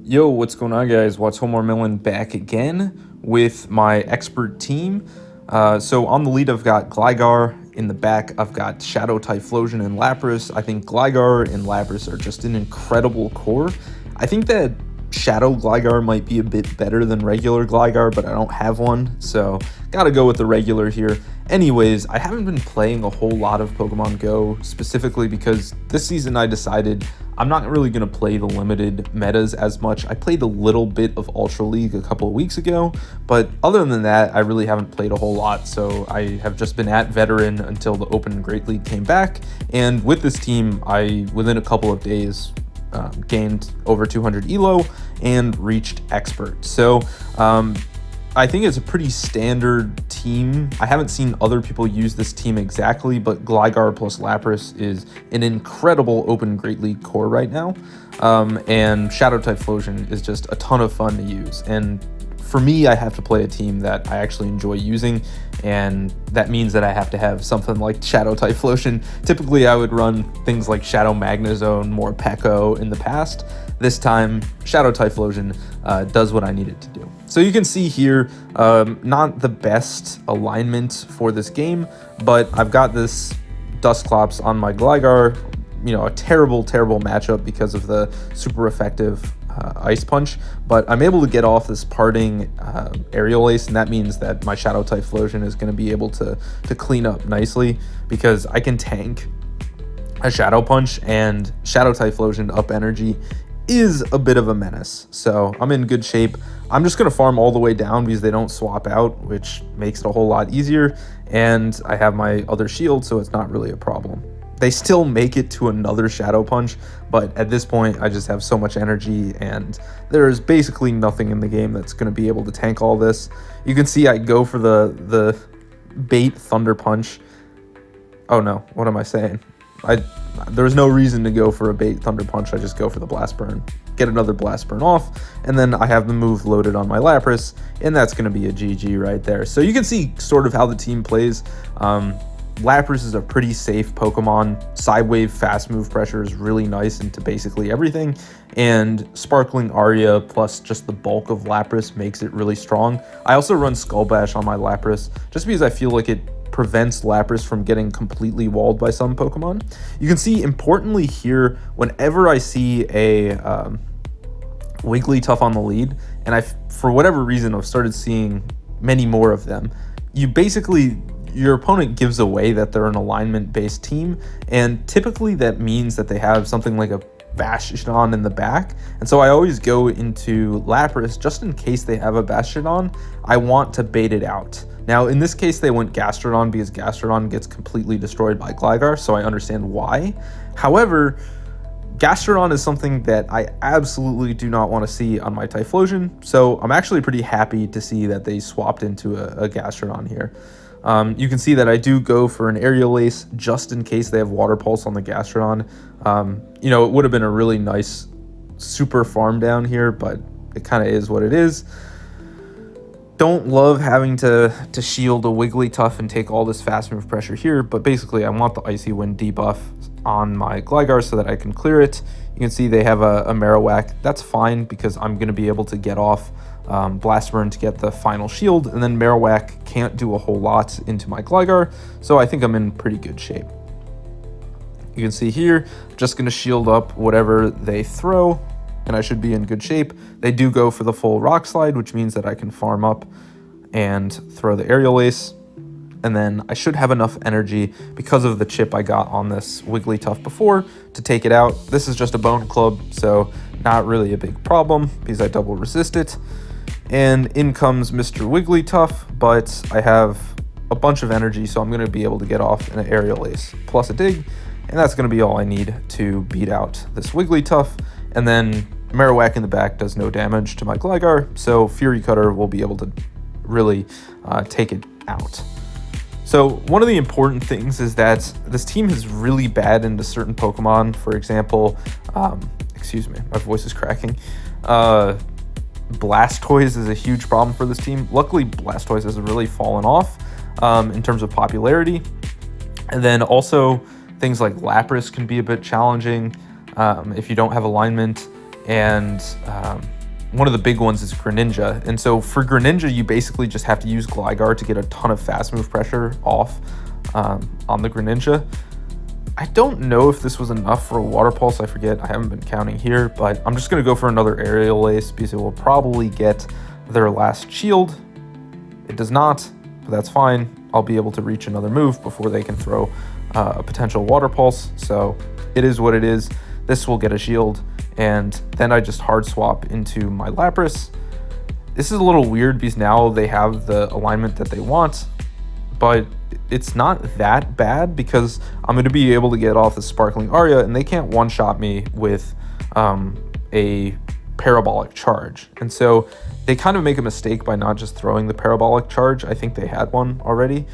Yo, what's going on, guys? What's Melon back again with my expert team. So on the lead, I've got Gligar. In the back, I've got Shadow, Typhlosion, and Lapras. I think Gligar and Lapras are just an incredible core. I think that Shadow Gligar might be a bit better than regular Gligar, but I don't have one, so gotta go with the regular here. Anyways, I haven't been playing a whole lot of Pokemon Go, specifically because this season I decided I'm not really going to play the limited metas as much. I played a little bit of Ultra League a couple of weeks ago, but other than that, I really haven't played a whole lot, so I have just been at Veteran until the Open and Great League came back, and with this team, I, within a couple of days, gained over 200 ELO and reached Expert. So, I think it's a pretty standard team. I haven't seen other people use this team exactly, but Gligar plus Lapras is an incredible Open Great League core right now. And Shadow Typhlosion is just a ton of fun to use. And for me, I have to play a team that I actually enjoy using, and that means that I have to have something like Shadow Typhlosion. Typically, I would run things like Shadow Magnezone, Morpeko in the past. This time, Shadow Typhlosion does what I need it to do. So you can see here, not the best alignment for this game, but I've got this Dusclops on my Gligar, a terrible matchup because of the super effective Ice Punch, but I'm able to get off this parting Aerial Ace, and that means that my Shadow Typhlosion is going to be able to clean up nicely because I can tank a Shadow Punch, and Shadow Typhlosion up energy is a bit of a menace. So I'm in good shape. I'm just going to farm all the way down because they don't swap out, which makes it a whole lot easier, and I have my other shield, so it's not really a problem. They still make it to another Shadow Punch, but at this point, I just have so much energy, and there's basically nothing in the game that's going to be able to tank all this. You can see I go for the bait Thunder Punch. Oh no, what am I saying? There's no reason to go for a bait Thunder Punch. I just go for the Blast Burn, get another Blast Burn off, and then I have the move loaded on my Lapras, and that's going to be a GG right there. So you can see sort of how the team plays. Lapras is a pretty safe Pokemon. Sidewave fast move pressure is really nice into basically everything, and Sparkling Aria plus just the bulk of Lapras makes it really strong. I also run Skull Bash on my Lapras just because I feel like it prevents Lapras from getting completely walled by some Pokemon. You can see importantly here, whenever I see a Wigglytuff on the lead, and for whatever reason I've started seeing many more of them, your opponent gives away that they're an alignment based team, and typically that means that they have something like a Bastiodon in the back, and so I always go into Lapras just in case they have a Bastiodon. I want to bait it out. Now in this case they went Gastrodon because Gastrodon gets completely destroyed by Gligar, so I understand why. However, Gastrodon is something that I absolutely do not want to see on my Typhlosion, so I'm actually pretty happy to see that they swapped into a Gastrodon here. You can see that I do go for an Aerial Ace just in case they have Water Pulse on the Gastrodon. It would have been a really nice super farm down here, but it kind of is what it is. Don't love having to shield a Wigglytuff and take all this fast move pressure here, but basically I want the Icy Wind debuff on my Gligar so that I can clear it. You can see they have a Marowak. That's fine because I'm going to be able to get off Blast Burn to get the final shield, and then Marowak can't do a whole lot into my Gligar, so I think I'm in pretty good shape. You can see here, just going to shield up whatever they throw, and I should be in good shape. They do go for the full Rock Slide, which means that I can farm up and throw the Aerial Ace, and then I should have enough energy because of the chip I got on this Wigglytuff before to take it out. This is just a Bone Club, so not really a big problem because I double resist it. And in comes Mr. Wigglytuff, but I have a bunch of energy, so I'm going to be able to get off an Aerial Ace plus a Dig, and that's going to be all I need to beat out this Wigglytuff. And then Marowak in the back does no damage to my Gligar, so Fury Cutter will be able to really take it out. So one of the important things is that this team is really bad into certain Pokemon. For example, excuse me, my voice is cracking. Blastoise is a huge problem for this team. Luckily, Blastoise has really fallen off in terms of popularity. And then also things like Lapras can be a bit challenging if you don't have alignment. And one of the big ones is Greninja. And so for Greninja, you basically just have to use Gligar to get a ton of fast move pressure off on the Greninja. I don't know if this was enough for a Water Pulse. I forget. I haven't been counting here, but I'm just going to go for another Aerial Ace because it will probably get their last shield. It does not, but that's fine. I'll be able to reach another move before they can throw a potential Water Pulse. So it is what it is. This will get a shield, and then I just hard swap into my Lapras. This is a little weird because now they have the alignment that they want, but it's not that bad because I'm going to be able to get off the Sparkling Aria, and they can't one-shot me with a Parabolic Charge. And so they kind of make a mistake by not just throwing the Parabolic Charge. I think they had one already.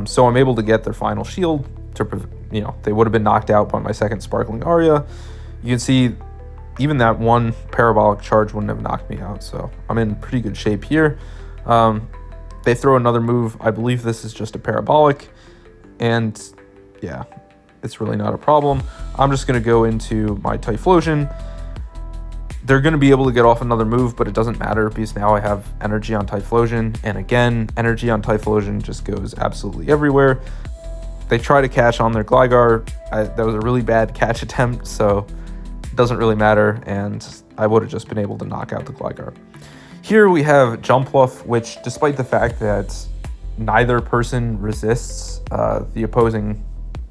So I'm able to get their final shield to, they would have been knocked out by my second Sparkling Aria. You can see even that one Parabolic Charge wouldn't have knocked me out. So I'm in pretty good shape here. They throw another move. I believe this is just a Parabolic. And yeah, it's really not a problem. I'm just going to go into my Typhlosion. They're going to be able to get off another move, but it doesn't matter because now I have energy on Typhlosion. And again, energy on Typhlosion just goes absolutely everywhere. They try to catch on their Gligar. That was a really bad catch attempt, so it doesn't really matter. And I would have just been able to knock out the Gligar. Here we have Jumpluff, which despite the fact that neither person resists the opposing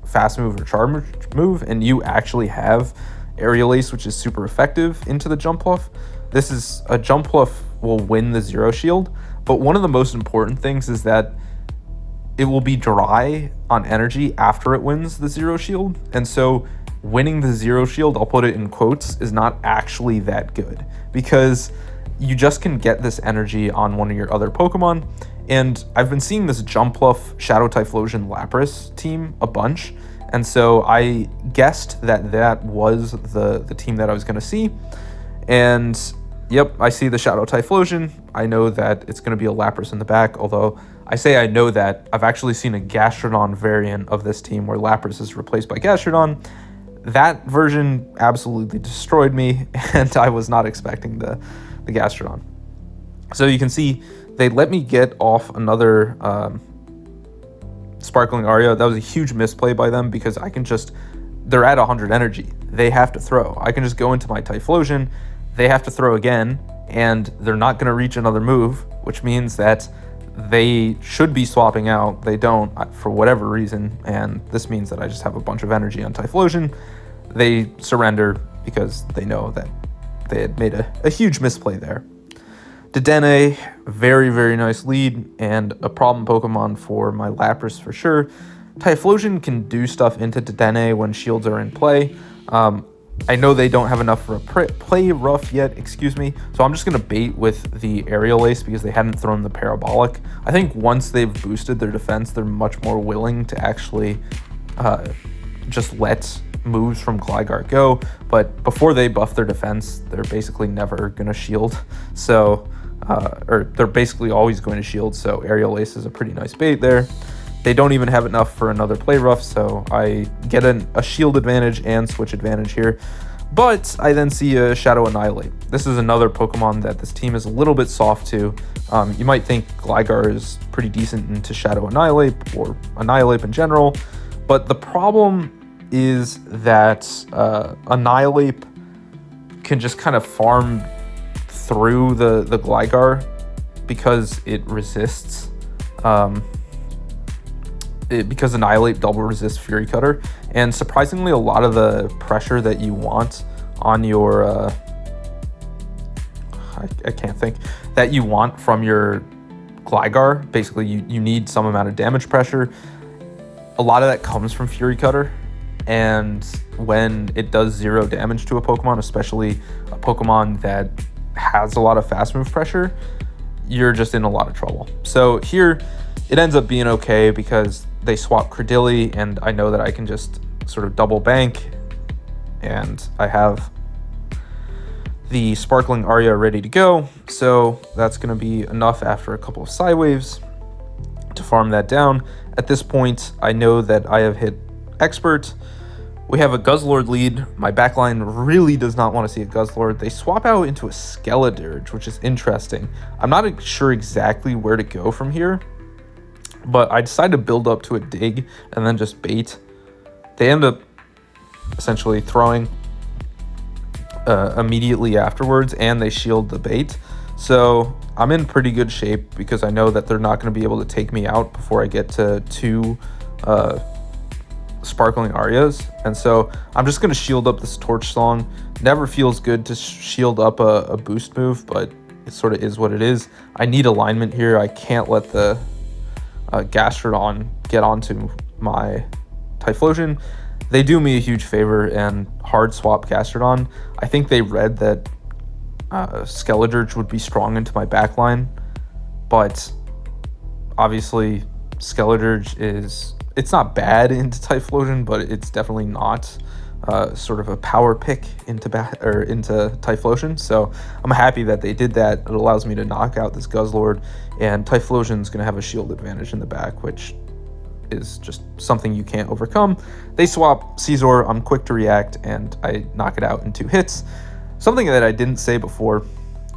fast move or charge move, and you actually have Aerial Ace, which is super effective into the Jumpluff. This is a Jumpluff will win the Zero Shield, but one of the most important things is that it will be dry on energy after it wins the Zero Shield. And so winning the Zero Shield, I'll put it in quotes, is not actually that good because you just can get this energy on one of your other Pokemon. And I've been seeing this Jumpluff, Shadow Typhlosion, Lapras team a bunch. And so I guessed that that was the team that I was going to see. And yep, I see the Shadow Typhlosion. I know that it's going to be a Lapras in the back, although I say I know that. I've actually seen a Gastrodon variant of this team where Lapras is replaced by Gastrodon. That version absolutely destroyed me, and I was not expecting the Gastrodon. So you can see they let me get off another Sparkling Aria. That was a huge misplay by them because I can just, they're at 100 energy. They have to throw. I can just go into my Typhlosion. They have to throw again, and they're not going to reach another move, which means that they should be swapping out. They don't for whatever reason, and this means that I just have a bunch of energy on Typhlosion. They surrender because they know that they had made a huge misplay there. Dedenne, very, very nice lead, and a problem Pokemon for my Lapras for sure. Typhlosion can do stuff into Dedenne when shields are in play. I know they don't have enough for a play rough yet, so I'm just going to bait with the Aerial Ace because they hadn't thrown the Parabolic. I think once they've boosted their defense, they're much more willing to actually just let moves from Gligar go, but before they buff their defense, they're basically never going to shield, so or they're basically always going to shield, so Aerial Ace is a pretty nice bait there. They don't even have enough for another play rough, so I get a shield advantage and switch advantage here. But I then see a Shadow Annihilate. This is another Pokemon that this team is a little bit soft to. You might think Gligar is pretty decent into Shadow Annihilate or Annihilate in general, but the problem is that Annihilate can just kind of farm through the Gligar because it resists. Because Annihilate double resists Fury Cutter, and surprisingly a lot of the pressure that you want on your I can't think that you want from your Gligar, basically you need some amount of damage pressure. A lot of that comes from Fury Cutter, and when it does 0 damage to a Pokemon, especially a Pokemon that has a lot of fast move pressure, you're just in a lot of trouble. So here it ends up being okay because they swap Credilli, and I know that I can just sort of double bank, and I have the Sparkling Aria ready to go. So that's going to be enough after a couple of Psywaves to farm that down. At this point, I know that I have hit Expert, We have a Guzzlord lead. My backline really does not want to see a Guzzlord. They swap out into a Skeledirge, which is interesting. I'm not sure exactly where to go from here, but I decided to build up to a dig and then just bait. They end up essentially throwing immediately afterwards, and they shield the bait. So I'm in pretty good shape because I know that they're not going to be able to take me out before I get to 2 Sparkling Arias. And so I'm just going to shield up this Torch Song. Never feels good to shield up a boost move, but it sort of is what it is. I need alignment here. I can't let the Gastrodon get onto my Typhlosion. They do me a huge favor and hard swap Gastrodon. I think they read that Skeledirge would be strong into my backline, but obviously Skeledirge it's not bad into Typhlosion, but it's definitely not sort of a power pick into Typhlosion. So I'm happy that they did that. It allows me to knock out this Guzzlord, and Typhlosion's going to have a shield advantage in the back, which is just something you can't overcome. They swap Scizor, I'm quick to react, and I knock it out in 2 hits. Something that I didn't say before,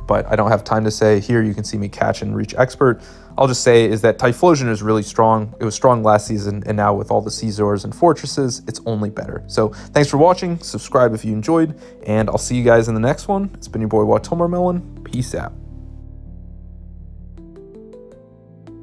but I don't have time to say here, you can see me catch and reach expert. I'll just say is that Typhlosion is really strong. It was strong last season, and now with all the Scizors and Fortresses, it's only better. So thanks for watching, subscribe if you enjoyed, and I'll see you guys in the next one. It's been your boy Watomormelon. Peace out.